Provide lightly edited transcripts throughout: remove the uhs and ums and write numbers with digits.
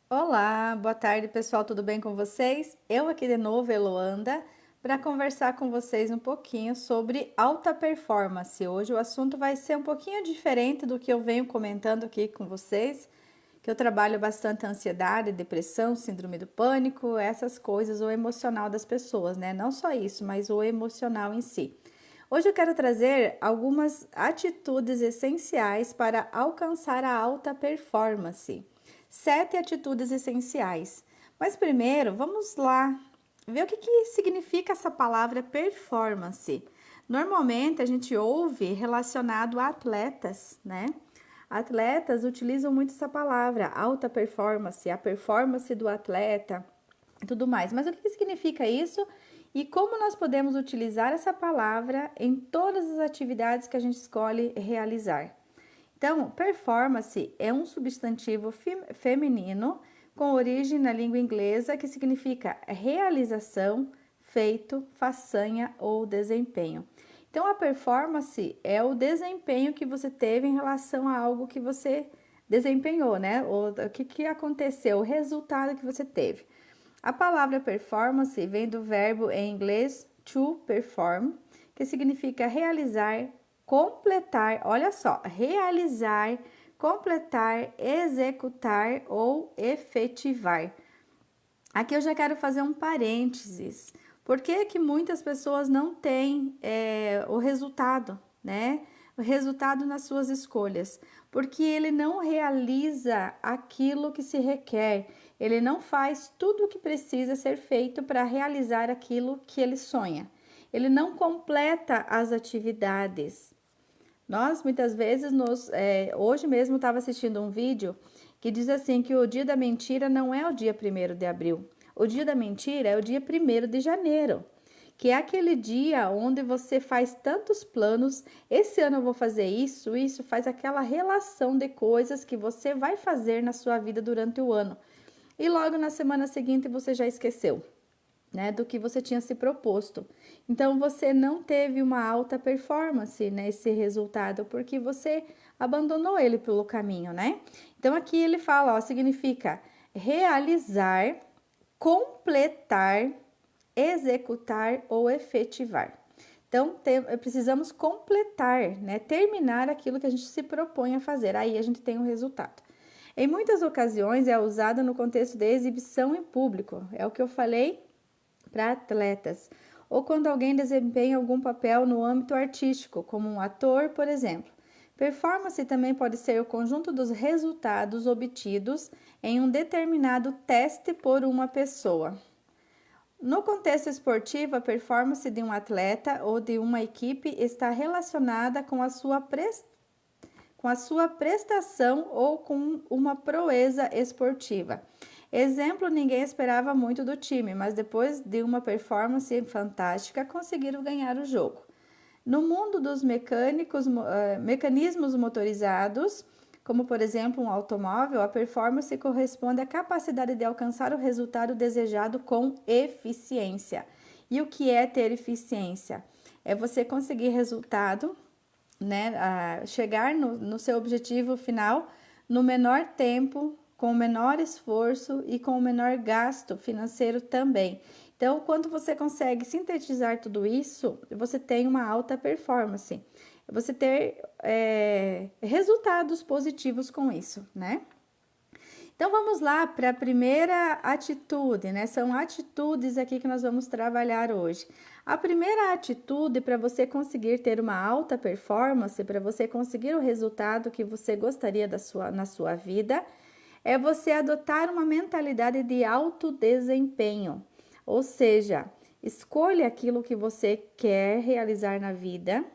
Olá, boa tarde pessoal, tudo bem com vocês? Eu aqui de novo, Eloanda, para conversar com vocês um pouquinho sobre alta performance. Hoje o assunto vai ser um pouquinho diferente do que eu venho comentando aqui com vocês, que eu trabalho bastante ansiedade, depressão, síndrome do pânico, essas coisas, o emocional das pessoas, né? Não só isso, mas o emocional em si. Hoje eu quero trazer algumas atitudes essenciais para alcançar a alta performance. 7 atitudes essenciais. Mas primeiro, vamos lá ver o que significa essa palavra performance. Normalmente a gente ouve relacionado a atletas, né? Atletas utilizam muito essa palavra, alta performance, a performance do atleta, e tudo mais. Mas o que significa isso e como nós podemos utilizar essa palavra em todas as atividades que a gente escolhe realizar? Então, performance é um substantivo feminino com origem na língua inglesa que significa realização, feito, façanha ou desempenho. Então, a performance é o desempenho que você teve em relação a algo que você desempenhou, né? O que aconteceu, o resultado que você teve. A palavra performance vem do verbo em inglês to perform, que significa realizar, completar, olha só, realizar, completar, executar ou efetivar. Aqui eu já quero fazer um parênteses. Por que que muitas pessoas não têm o resultado, né? O resultado nas suas escolhas? Porque ele não realiza aquilo que se requer. Ele não faz tudo o que precisa ser feito para realizar aquilo que ele sonha. Ele não completa as atividades. Nós, muitas vezes, hoje mesmo estava assistindo um vídeo que diz assim que o dia da mentira não é o dia 1º de abril. O dia da mentira é o dia 1º de janeiro, que é aquele dia onde você faz tantos planos. Esse ano eu vou fazer isso, faz aquela relação de coisas que você vai fazer na sua vida durante o ano. E logo na semana seguinte você já esqueceu, né, do que você tinha se proposto. Então você não teve uma alta performance nesse resultado porque você abandonou ele pelo caminho, né? Então aqui ele fala, ó, significa realizar, completar, executar ou efetivar. Então precisamos completar, né, terminar aquilo que a gente se propõe a fazer. Aí a gente tem um resultado. Em muitas ocasiões é usada no contexto de exibição em público. É o que eu falei para atletas, ou quando alguém desempenha algum papel no âmbito artístico, como um ator, por exemplo. Performance também pode ser o conjunto dos resultados obtidos em um determinado teste por uma pessoa. No contexto esportivo, a performance de um atleta ou de uma equipe está relacionada com a sua prestação ou com uma proeza esportiva. Exemplo, ninguém esperava muito do time, mas depois de uma performance fantástica, conseguiram ganhar o jogo. No mundo dos mecanismos motorizados, como por exemplo um automóvel, a performance corresponde à capacidade de alcançar o resultado desejado com eficiência. E o que é ter eficiência? É você conseguir resultado, né, chegar no seu objetivo final no menor tempo, com o menor esforço e com o menor gasto financeiro também. Então, quando você consegue sintetizar tudo isso, você tem uma alta performance. Você ter resultados positivos com isso, né? Então, vamos lá para a primeira atitude, né? São atitudes aqui que nós vamos trabalhar hoje. A primeira atitude para você conseguir ter uma alta performance, para você conseguir o resultado que você gostaria na sua vida, é você adotar uma mentalidade de alto desempenho. Ou seja, escolha aquilo que você quer realizar na vida,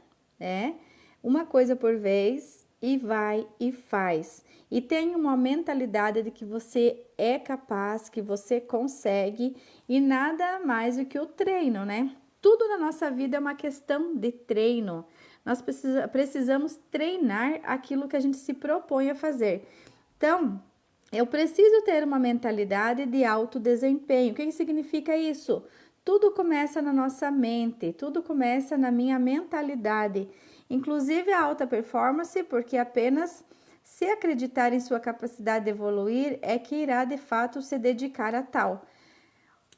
né? Uma coisa por vez e vai e faz. E tenha uma mentalidade de que você é capaz, que você consegue e nada mais do que o treino, né? Tudo na nossa vida é uma questão de treino. Nós precisamos treinar aquilo que a gente se propõe a fazer. Então, eu preciso ter uma mentalidade de alto desempenho. O que significa isso? Tudo começa na nossa mente, tudo começa na minha mentalidade. Inclusive a alta performance, porque apenas Se acreditar em sua capacidade de evoluir, é que irá de fato se dedicar a tal.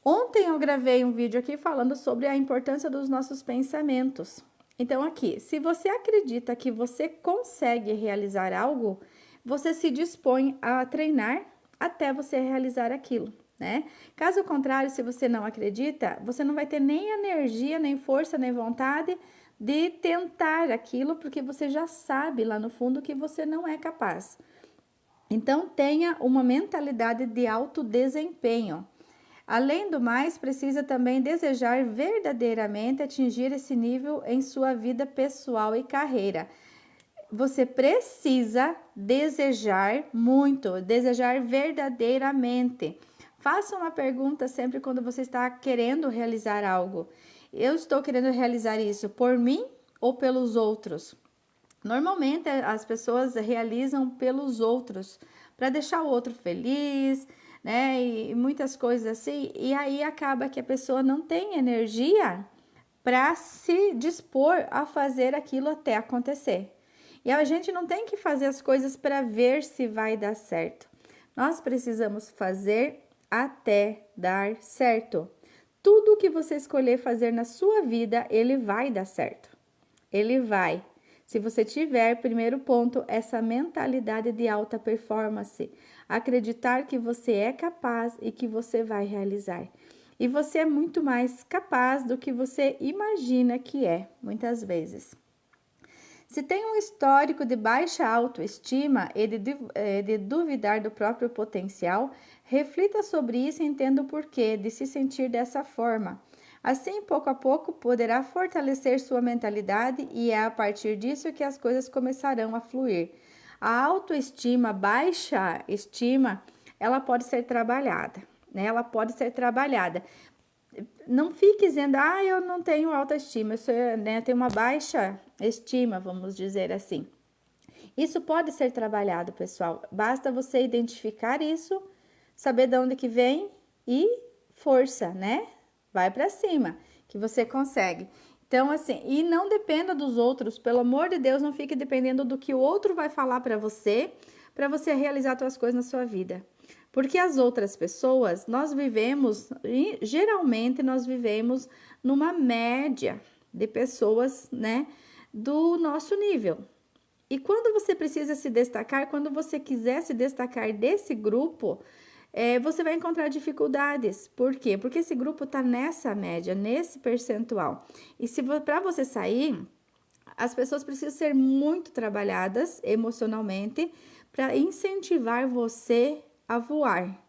Ontem eu gravei um vídeo aqui falando sobre a importância dos nossos pensamentos. Então aqui, se você acredita que você consegue realizar algo, você se dispõe a treinar até você realizar aquilo, né? Caso contrário, se você não acredita, você não vai ter nem energia, nem força, nem vontade de tentar aquilo, porque você já sabe lá no fundo que você não é capaz. Então, tenha uma mentalidade de alto desempenho. Além do mais, precisa também desejar verdadeiramente atingir esse nível em sua vida pessoal e carreira. Você precisa desejar muito, desejar verdadeiramente. Faça uma pergunta sempre quando você está querendo realizar algo. Eu estou querendo realizar isso por mim ou pelos outros? Normalmente as pessoas realizam pelos outros, para deixar o outro feliz, né? E muitas coisas assim. E aí acaba que a pessoa não tem energia para se dispor a fazer aquilo até acontecer. E a gente não tem que fazer as coisas para ver se vai dar certo. Nós precisamos fazer até dar certo. Tudo que você escolher fazer na sua vida, ele vai dar certo. Ele vai. Se você tiver, primeiro ponto, essa mentalidade de alta performance, acreditar que você é capaz e que você vai realizar. E você é muito mais capaz do que você imagina que é, muitas vezes. Se tem um histórico de baixa autoestima e de duvidar do próprio potencial, reflita sobre isso e entenda o porquê de se sentir dessa forma. Assim, pouco a pouco, poderá fortalecer sua mentalidade e é a partir disso que as coisas começarão a fluir. A autoestima, baixa estima, ela pode ser trabalhada, né? Ela pode ser trabalhada. Não fique dizendo, eu não tenho autoestima, eu tenho uma baixa estima, vamos dizer assim. Isso pode ser trabalhado, pessoal. Basta você identificar isso, saber de onde que vem e força, né? Vai para cima, que você consegue. Então, assim, e não dependa dos outros, pelo amor de Deus, não fique dependendo do que o outro vai falar para você realizar suas coisas na sua vida. Porque as outras pessoas, geralmente nós vivemos numa média de pessoas, né, do nosso nível. E quando você precisa se destacar, quando você quiser se destacar desse grupo, você vai encontrar dificuldades. Por quê? Porque esse grupo está nessa média, nesse percentual. E se para você sair, as pessoas precisam ser muito trabalhadas emocionalmente para incentivar você a voar.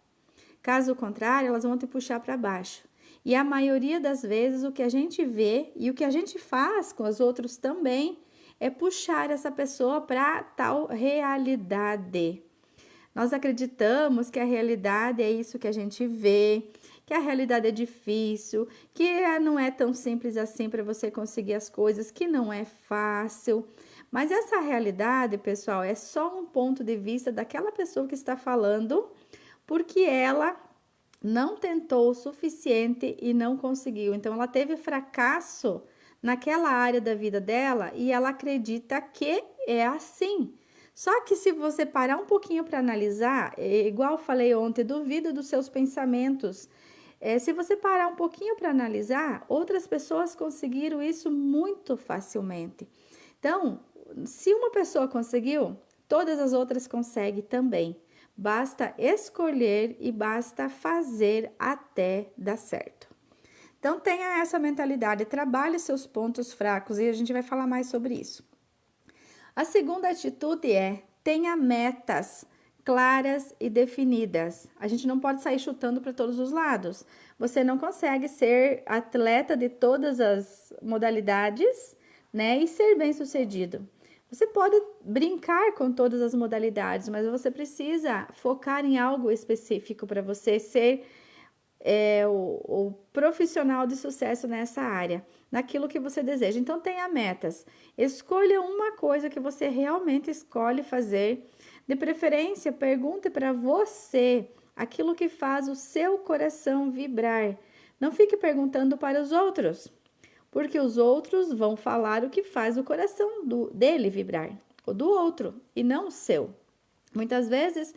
Caso contrário, elas vão te puxar para baixo. E a maioria das vezes o que a gente vê e o que a gente faz com os outros também é puxar essa pessoa para tal realidade. Nós acreditamos que a realidade é isso que a gente vê, que a realidade é difícil, que não é tão simples assim para você conseguir as coisas, que não é fácil. Mas essa realidade, pessoal, é só um ponto de vista daquela pessoa que está falando, porque ela não tentou o suficiente e não conseguiu. Então, ela teve fracasso naquela área da vida dela e ela acredita que é assim. Só que se você parar um pouquinho para analisar, igual eu falei ontem, duvida dos seus pensamentos. Se você parar um pouquinho para analisar, outras pessoas conseguiram isso muito facilmente. Então, se uma pessoa conseguiu, todas as outras conseguem também. Basta escolher e basta fazer até dar certo. Então, tenha essa mentalidade, trabalhe seus pontos fracos e a gente vai falar mais sobre isso. A segunda atitude é: tenha metas claras e definidas. A gente não pode sair chutando para todos os lados. Você não consegue ser atleta de todas as modalidades, né, e ser bem-sucedido. Você pode brincar com todas as modalidades, mas você precisa focar em algo específico para você ser o profissional de sucesso nessa área, naquilo que você deseja. Então, tenha metas. Escolha uma coisa que você realmente escolhe fazer. De preferência, pergunte para você aquilo que faz o seu coração vibrar. Não fique perguntando para os outros, porque os outros vão falar o que faz o coração dele vibrar, o do outro, e não o seu. Muitas vezes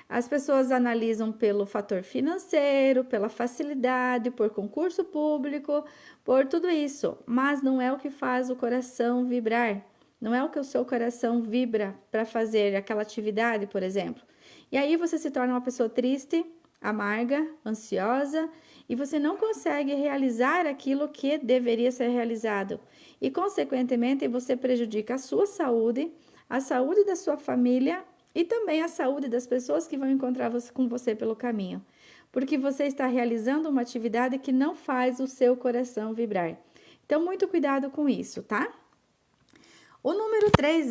as pessoas analisam pelo fator financeiro, pela facilidade, por concurso público, por tudo isso, mas não é o que faz o coração vibrar. Não é o que o seu coração vibra para fazer aquela atividade, por exemplo. E aí você se torna uma pessoa triste, amarga, ansiosa e você não consegue realizar aquilo que deveria ser realizado. E, consequentemente, você prejudica a saúde da sua família e também a saúde das pessoas que vão encontrar com você pelo caminho. Porque você está realizando uma atividade que não faz o seu coração vibrar. Então, muito cuidado com isso, tá? O número 3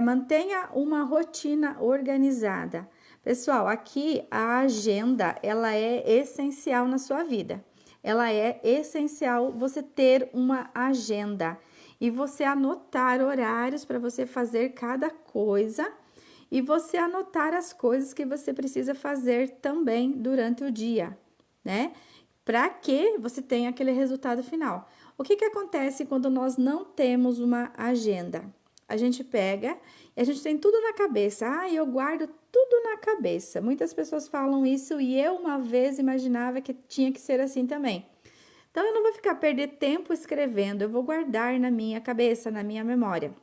mantenha uma rotina organizada. Pessoal, aqui a agenda, ela é essencial na sua vida. Ela é essencial você ter uma agenda e você anotar horários para você fazer cada coisa e você anotar as coisas que você precisa fazer também durante o dia, né? Para que você tenha aquele resultado final. O que acontece quando nós não temos uma agenda? A gente pega e a gente tem tudo na cabeça. Ah, eu guardo tudo na cabeça. Muitas pessoas falam isso e eu uma vez imaginava que tinha que ser assim também. Então, eu não vou ficar perder tempo escrevendo, eu vou guardar na minha cabeça, na minha memória.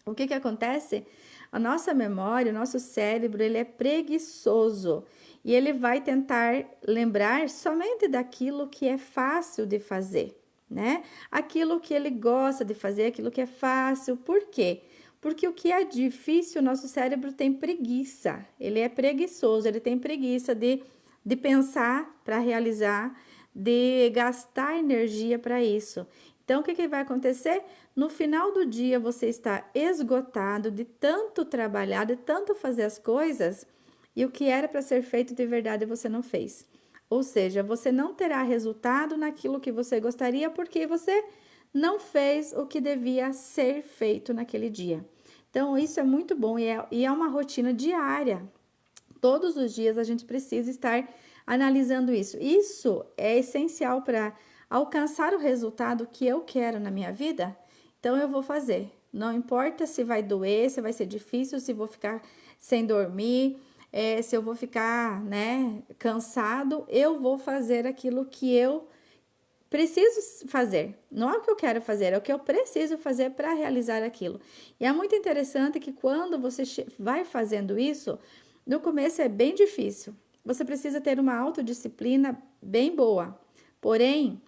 O que acontece? A nossa memória, o nosso cérebro, ele é preguiçoso e ele vai tentar lembrar somente daquilo que é fácil de fazer, né? Aquilo que ele gosta de fazer, aquilo que é fácil. Por quê? Porque o que é difícil, o nosso cérebro tem preguiça, ele é preguiçoso, ele tem preguiça de pensar para realizar, de gastar energia para isso. Então, o que vai acontecer? No final do dia, você está esgotado de tanto trabalhar, de tanto fazer as coisas, e o que era para ser feito de verdade você não fez. Ou seja, você não terá resultado naquilo que você gostaria porque você não fez o que devia ser feito naquele dia. Então, isso é muito bom e é uma rotina diária. Todos os dias a gente precisa estar analisando isso. Isso é essencial para alcançar o resultado que eu quero na minha vida. Então, eu vou fazer. Não importa se vai doer, se vai ser difícil, se vou ficar sem dormir, se eu vou ficar, né, cansado, eu vou fazer aquilo que eu preciso fazer. Não é o que eu quero fazer, é o que eu preciso fazer para realizar aquilo. E é muito interessante que quando você vai fazendo isso, no começo é bem difícil. Você precisa ter uma autodisciplina bem boa. Porém,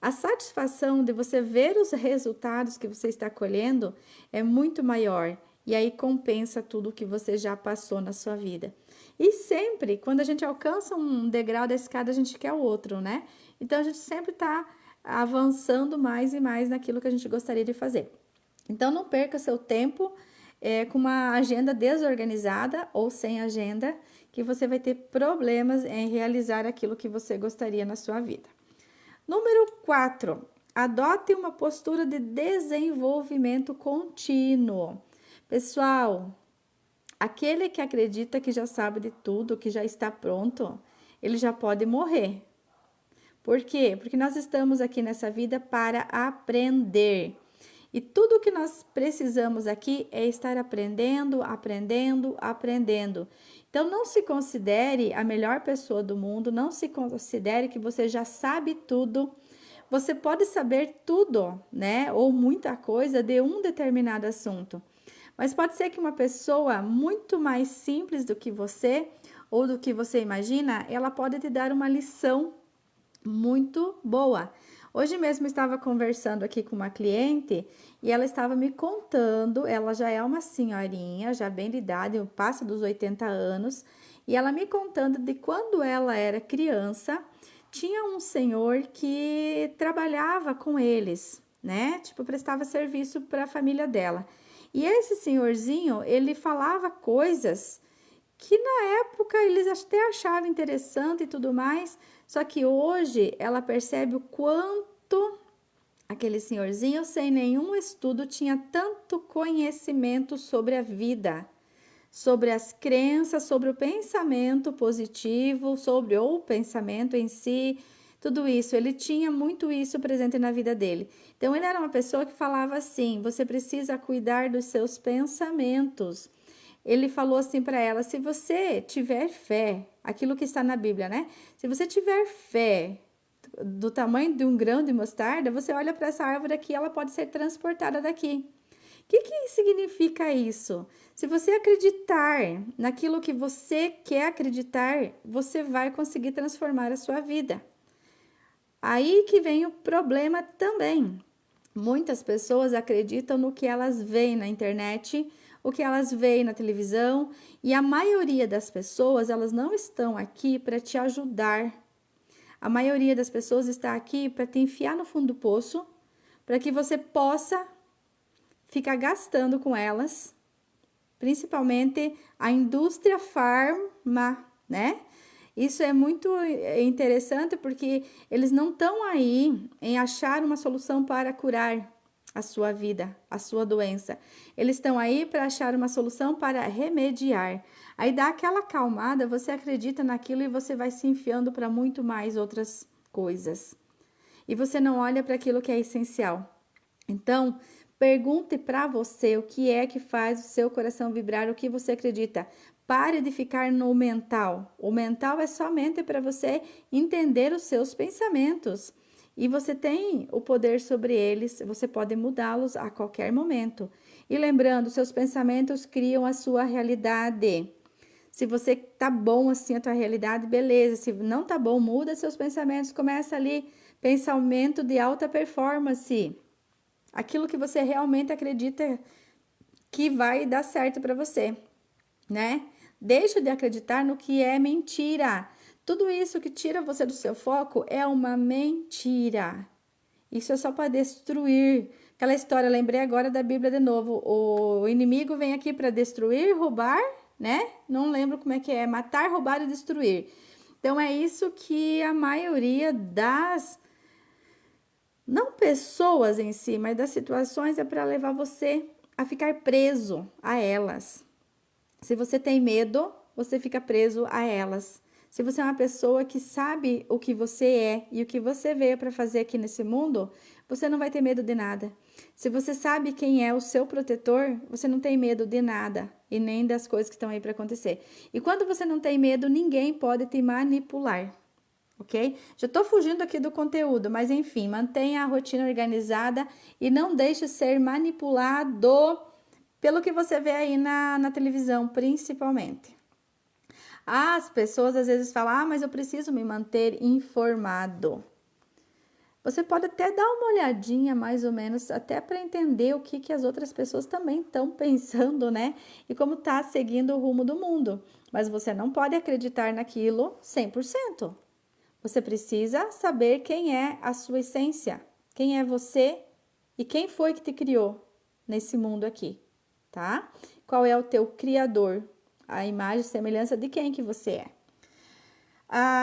a satisfação de você ver os resultados que você está colhendo é muito maior. E aí compensa tudo que você já passou na sua vida. E sempre, quando a gente alcança um degrau da escada, a gente quer o outro, né? Então, a gente sempre está avançando mais e mais naquilo que a gente gostaria de fazer. Então, não perca seu tempo com uma agenda desorganizada ou sem agenda, que você vai ter problemas em realizar aquilo que você gostaria na sua vida. Número 4, adote uma postura de desenvolvimento contínuo. Pessoal, aquele que acredita que já sabe de tudo, que já está pronto, ele já pode morrer. Por quê? Porque nós estamos aqui nessa vida para aprender. E tudo que nós precisamos aqui é estar aprendendo, aprendendo, aprendendo. Então, não se considere a melhor pessoa do mundo, não se considere que você já sabe tudo. Você pode saber tudo, né? Ou muita coisa de um determinado assunto. Mas pode ser que uma pessoa muito mais simples do que você, ou do que você imagina, ela pode te dar uma lição muito boa. Hoje mesmo estava conversando aqui com uma cliente e ela estava me contando, ela já é uma senhorinha, já bem de idade, passa dos 80 anos, e ela me contando de quando ela era criança, tinha um senhor que trabalhava com eles, né? Tipo, prestava serviço para a família dela. E esse senhorzinho, ele falava coisas que na época eles até achavam interessante e tudo mais, só que hoje ela percebe o quanto aquele senhorzinho, sem nenhum estudo, tinha tanto conhecimento sobre a vida, sobre as crenças, sobre o pensamento positivo, sobre o pensamento em si, tudo isso. Ele tinha muito isso presente na vida dele. Então, ele era uma pessoa que falava assim: você precisa cuidar dos seus pensamentos. ele falou assim para ela: se você tiver fé, aquilo que está na Bíblia, né? Se você tiver fé do tamanho de um grão de mostarda, você olha para essa árvore aqui, ela pode ser transportada daqui. O que significa isso? Se você acreditar naquilo que você quer acreditar, você vai conseguir transformar a sua vida. Aí que vem o problema também. Muitas pessoas acreditam no que elas veem na internet, o que elas veem na televisão, e a maioria das pessoas, elas não estão aqui para te ajudar. A maioria das pessoas está aqui para te enfiar no fundo do poço, para que você possa ficar gastando com elas, principalmente a indústria farma, né? Isso é muito interessante porque eles não estão aí em achar uma solução para curar a sua vida, a sua doença. Eles estão aí para achar uma solução para remediar. Aí dá aquela acalmada, você acredita naquilo e você vai se enfiando para muito mais outras coisas. E você não olha para aquilo que é essencial. Então, pergunte para você o que é que faz o seu coração vibrar, o que você acredita. Pare de ficar no mental. O mental é somente para você entender os seus pensamentos. E você tem o poder sobre eles, você pode mudá-los a qualquer momento. E lembrando, seus pensamentos criam a sua realidade. Se você tá bom assim a tua realidade, beleza. Se não tá bom, muda seus pensamentos. Começa ali, pensamento de alta performance. Aquilo que você realmente acredita que vai dar certo para você, né? Deixa de acreditar no que é mentira. Tudo isso que tira você do seu foco é uma mentira. Isso é só para destruir. Aquela história, lembrei agora da Bíblia de novo. O inimigo vem aqui para destruir, roubar, né? Não lembro como é que é, matar, roubar e destruir. Então é isso que a maioria das, não pessoas em si, mas das situações é para levar você a ficar preso a elas. Se você tem medo, você fica preso a elas. Se você é uma pessoa que sabe o que você é e o que você veio para fazer aqui nesse mundo, você não vai ter medo de nada. Se você sabe quem é o seu protetor, você não tem medo de nada e nem das coisas que estão aí para acontecer. E quando você não tem medo, ninguém pode te manipular, ok? Já estou fugindo aqui do conteúdo, mas enfim, mantenha a rotina organizada e não deixe ser manipulado pelo que você vê aí na televisão, principalmente. As pessoas às vezes falam, mas eu preciso me manter informado. Você pode até dar uma olhadinha, mais ou menos, até para entender o que as outras pessoas também estão pensando, né? E como está seguindo o rumo do mundo. Mas você não pode acreditar naquilo 100%. Você precisa saber quem é a sua essência, quem é você e quem foi que te criou nesse mundo aqui, tá? Qual é o teu criador? A imagem e semelhança de quem que você é.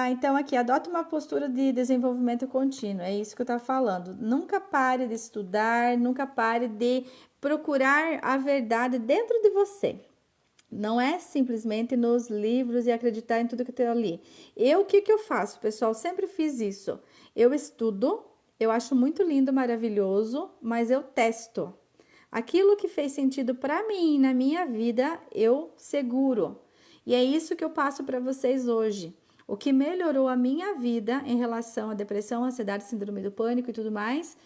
Então aqui, adota uma postura de desenvolvimento contínuo, é isso que eu estava falando. Nunca pare de estudar, nunca pare de procurar a verdade dentro de você. Não é simplesmente nos livros e acreditar em tudo que tem ali. O que eu faço, pessoal? Sempre fiz isso. Eu estudo, eu acho muito lindo, maravilhoso, mas eu testo. Aquilo que fez sentido para mim, na minha vida, eu seguro. E é isso que eu passo para vocês hoje. O que melhorou a minha vida em relação à depressão, ansiedade, síndrome do pânico e tudo mais,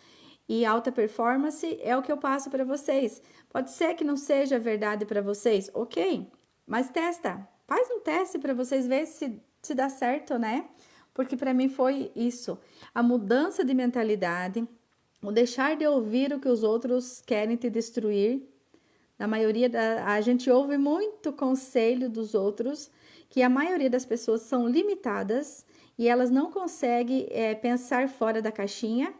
e alta performance, é o que eu passo para vocês. Pode ser que não seja verdade para vocês, ok? Mas testa. Faz um teste para vocês verem se dá certo, né? Porque para mim foi isso. A mudança de mentalidade, o deixar de ouvir o que os outros querem te destruir. Na maioria a gente ouve muito conselho dos outros, que a maioria das pessoas são limitadas e elas não conseguem pensar fora da caixinha.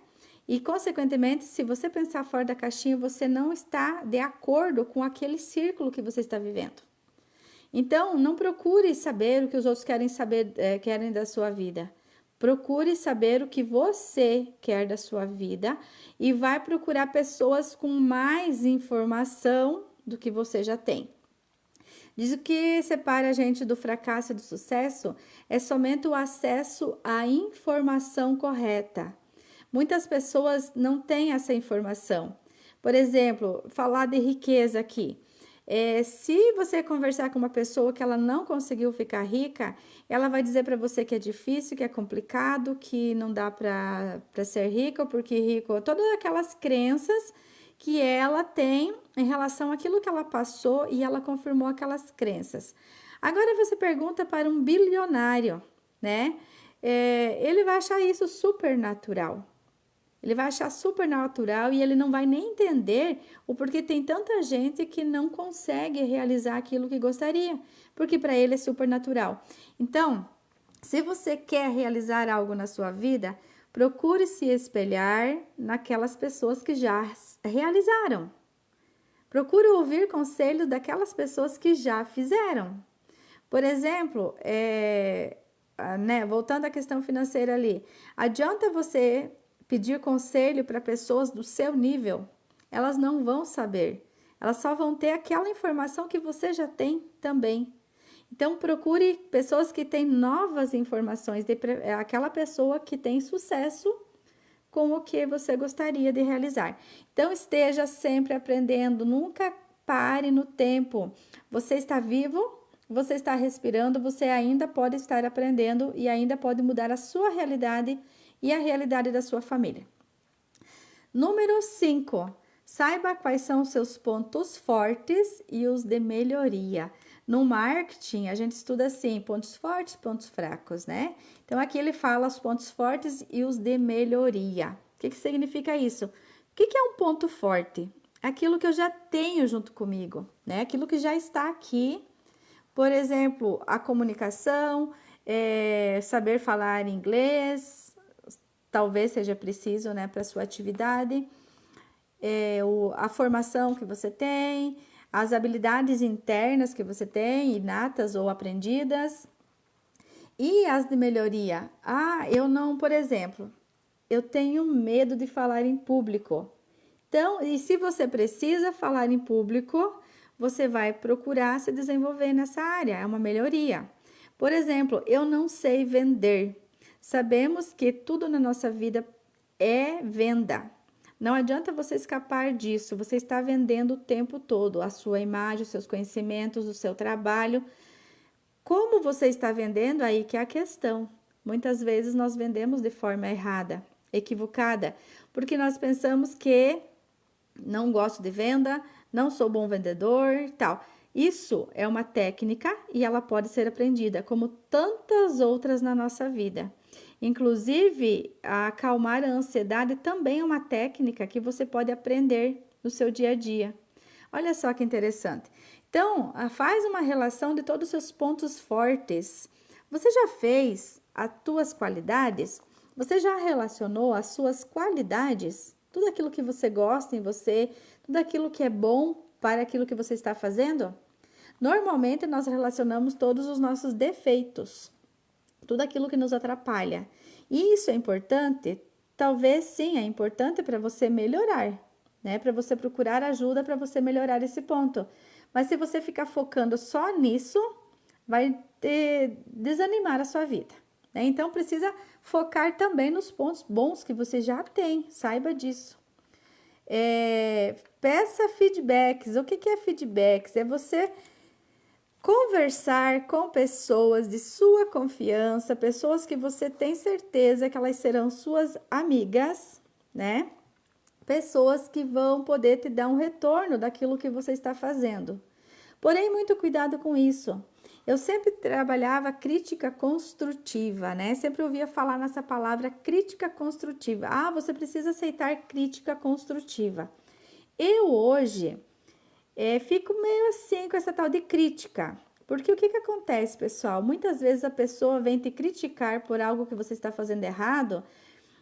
E, consequentemente, se você pensar fora da caixinha, você não está de acordo com aquele círculo que você está vivendo. Então, não procure saber o que os outros querem saber, querem da sua vida. Procure saber o que você quer da sua vida e vai procurar pessoas com mais informação do que você já tem. Diz que separa a gente do fracasso e do sucesso é somente o acesso à informação correta. Muitas pessoas não têm essa informação. Por exemplo, falar de riqueza aqui. Se você conversar com uma pessoa que ela não conseguiu ficar rica, ela vai dizer para você que é difícil, que é complicado, que não dá para ser rico, porque rico, todas aquelas crenças que ela tem em relação àquilo que ela passou e ela confirmou aquelas crenças. Agora você pergunta para um bilionário, né? Ele vai achar isso super natural. Ele vai achar super natural e ele não vai nem entender o porquê tem tanta gente que não consegue realizar aquilo que gostaria, porque para ele é super natural. Então, se você quer realizar algo na sua vida, procure se espelhar naquelas pessoas que já realizaram. Procure ouvir conselhos daquelas pessoas que já fizeram. Por exemplo, voltando à questão financeira ali, adianta você pedir conselho para pessoas do seu nível? Elas não vão saber, elas só vão ter aquela informação que você já tem também. Então, procure pessoas que têm novas informações, aquela pessoa que tem sucesso com o que você gostaria de realizar. Então, esteja sempre aprendendo, nunca pare no tempo. Você está vivo, você está respirando, você ainda pode estar aprendendo e ainda pode mudar a sua realidade e a realidade da sua família. Número 5. Saiba quais são os seus pontos fortes e os de melhoria. No marketing, a gente estuda assim, pontos fortes, pontos fracos, né? Então, aqui ele fala os pontos fortes e os de melhoria. O que significa isso? O que é um ponto forte? Aquilo que eu já tenho junto comigo, né? Aquilo que já está aqui. Por exemplo, a comunicação, saber falar inglês, talvez seja preciso, né, para sua atividade, a formação que você tem, as habilidades internas que você tem, inatas ou aprendidas, e as de melhoria. Eu não, por exemplo, eu tenho medo de falar em público. Então, e se você precisa falar em público, você vai procurar se desenvolver nessa área, é uma melhoria. Por exemplo, eu não sei vender. Sabemos que tudo na nossa vida é venda. Não adianta você escapar disso, você está vendendo o tempo todo a sua imagem, os seus conhecimentos, o seu trabalho. Como você está vendendo, aí que é a questão. Muitas vezes nós vendemos de forma errada, equivocada, porque nós pensamos que não gosto de venda, não sou bom vendedor, tal. Isso é uma técnica e ela pode ser aprendida, como tantas outras na nossa vida. Inclusive, acalmar a ansiedade também é uma técnica que você pode aprender no seu dia a dia. Olha só que interessante. Então, faz uma relação de todos os seus pontos fortes. Você já fez as tuas qualidades? Você já relacionou as suas qualidades? Tudo aquilo que você gosta em você, tudo aquilo que é bom para aquilo que você está fazendo? Normalmente, nós relacionamos todos os nossos defeitos, tudo aquilo que nos atrapalha. E isso é importante? Talvez sim, é importante para você melhorar, né? Para você procurar ajuda para você melhorar esse ponto. Mas se você ficar focando só nisso, vai desanimar a sua vida, né? Então, precisa focar também nos pontos bons que você já tem, saiba disso. Peça feedbacks. O que é feedbacks? É você conversar com pessoas de sua confiança, pessoas que você tem certeza que elas serão suas amigas, né? Pessoas que vão poder te dar um retorno daquilo que você está fazendo. Porém, muito cuidado com isso. Eu sempre trabalhava crítica construtiva, né? Sempre ouvia falar nessa palavra crítica construtiva. Você precisa aceitar crítica construtiva. Eu hoje fico meio assim com essa tal de crítica. Porque o que acontece, pessoal? Muitas vezes a pessoa vem te criticar por algo que você está fazendo errado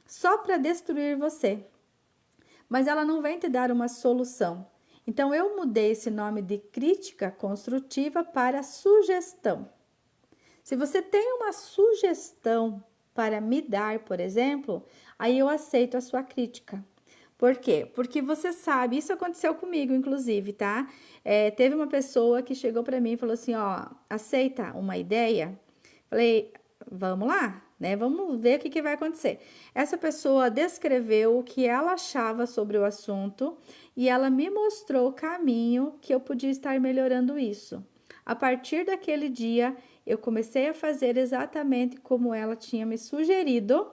só para destruir você. Mas ela não vem te dar uma solução. Então, eu mudei esse nome de crítica construtiva para sugestão. Se você tem uma sugestão para me dar, por exemplo, aí eu aceito a sua crítica. Por quê? Porque você sabe, isso aconteceu comigo, inclusive, tá? Teve uma pessoa que chegou para mim e falou assim, aceita uma ideia? Falei, vamos lá, né? Vamos ver o que vai acontecer. Essa pessoa descreveu o que ela achava sobre o assunto e ela me mostrou o caminho que eu podia estar melhorando isso. A partir daquele dia, eu comecei a fazer exatamente como ela tinha me sugerido,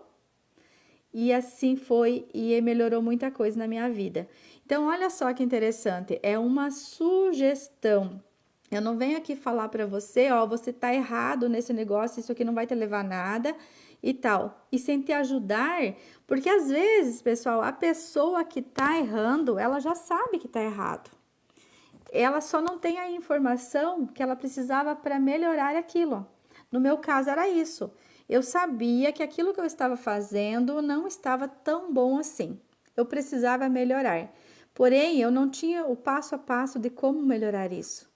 e assim foi, e melhorou muita coisa na minha vida. Então, olha só que interessante, é uma sugestão. Eu não venho aqui falar para você, ó, você tá errado nesse negócio, isso aqui não vai te levar a nada e tal. E sem te ajudar, porque às vezes, pessoal, a pessoa que tá errando, ela já sabe que tá errado. Ela só não tem a informação que ela precisava para melhorar aquilo. No meu caso era isso. Eu sabia que aquilo que eu estava fazendo não estava tão bom assim. Eu precisava melhorar. Porém, eu não tinha o passo a passo de como melhorar isso.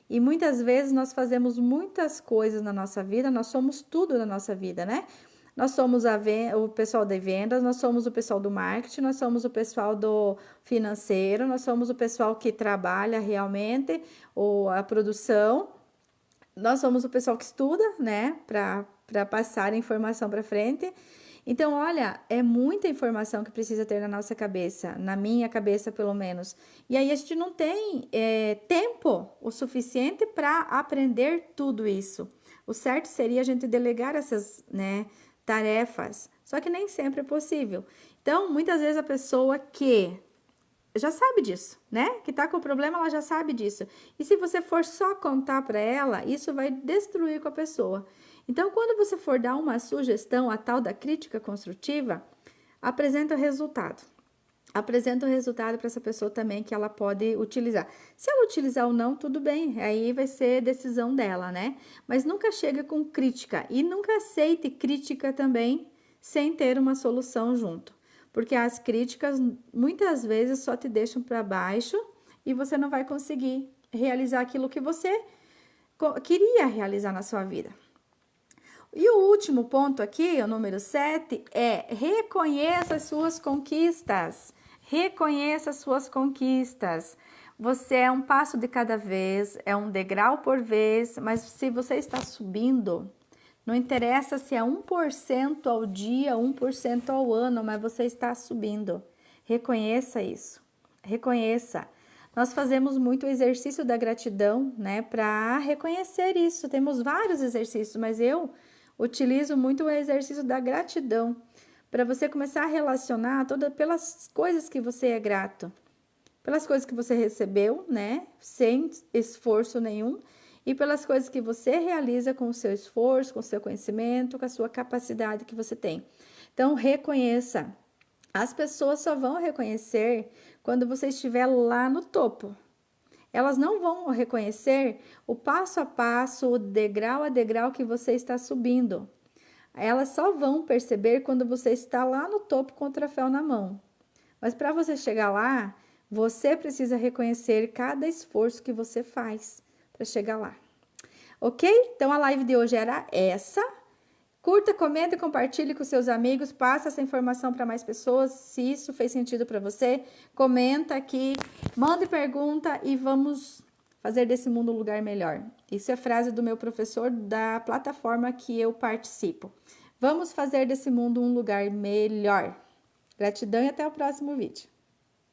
E muitas vezes nós fazemos muitas coisas na nossa vida, nós somos tudo na nossa vida, né? Nós somos o pessoal de vendas, nós somos o pessoal do marketing, nós somos o pessoal do financeiro, nós somos o pessoal que trabalha realmente, ou a produção, nós somos o pessoal que estuda, né, para passar a informação para frente. Então, olha, é muita informação que precisa ter na nossa cabeça, na minha cabeça pelo menos. E aí a gente não tem tempo o suficiente para aprender tudo isso. O certo seria a gente delegar essas, né, tarefas, só que nem sempre é possível. Então, muitas vezes a pessoa que já sabe disso, né? Que tá com o problema, ela já sabe disso. E se você for só contar para ela, isso vai destruir com a pessoa. Então, quando você for dar uma sugestão, a tal da crítica construtiva, apresenta o resultado. Apresenta o resultado para essa pessoa também que ela pode utilizar. Se ela utilizar ou não, tudo bem, aí vai ser decisão dela, né? Mas nunca chega com crítica e nunca aceite crítica também sem ter uma solução junto. Porque as críticas muitas vezes só te deixam para baixo e você não vai conseguir realizar aquilo que você queria realizar na sua vida. E o último ponto aqui, o número 7, é reconheça as suas conquistas. Reconheça as suas conquistas. Você é um passo de cada vez, é um degrau por vez, mas se você está subindo, não interessa se é 1% ao dia, 1% ao ano, mas você está subindo. Reconheça isso. Reconheça. Nós fazemos muito o exercício da gratidão, né, para reconhecer isso. Temos vários exercícios, mas eu utilizo muito o exercício da gratidão para você começar a relacionar pelas coisas que você é grato, pelas coisas que você recebeu, né, sem esforço nenhum, e pelas coisas que você realiza com o seu esforço, com o seu conhecimento, com a sua capacidade que você tem. Então, reconheça. As pessoas só vão reconhecer quando você estiver lá no topo. Elas não vão reconhecer o passo a passo, o degrau a degrau que você está subindo. Elas só vão perceber quando você está lá no topo com o troféu na mão. Mas para você chegar lá, você precisa reconhecer cada esforço que você faz para chegar lá. Ok? Então a live de hoje era essa. Curta, comenta e compartilhe com seus amigos, passa essa informação para mais pessoas, se isso fez sentido para você, comenta aqui, mande pergunta e vamos fazer desse mundo um lugar melhor. Isso é frase do meu professor da plataforma que eu participo. Vamos fazer desse mundo um lugar melhor. Gratidão e até o próximo vídeo.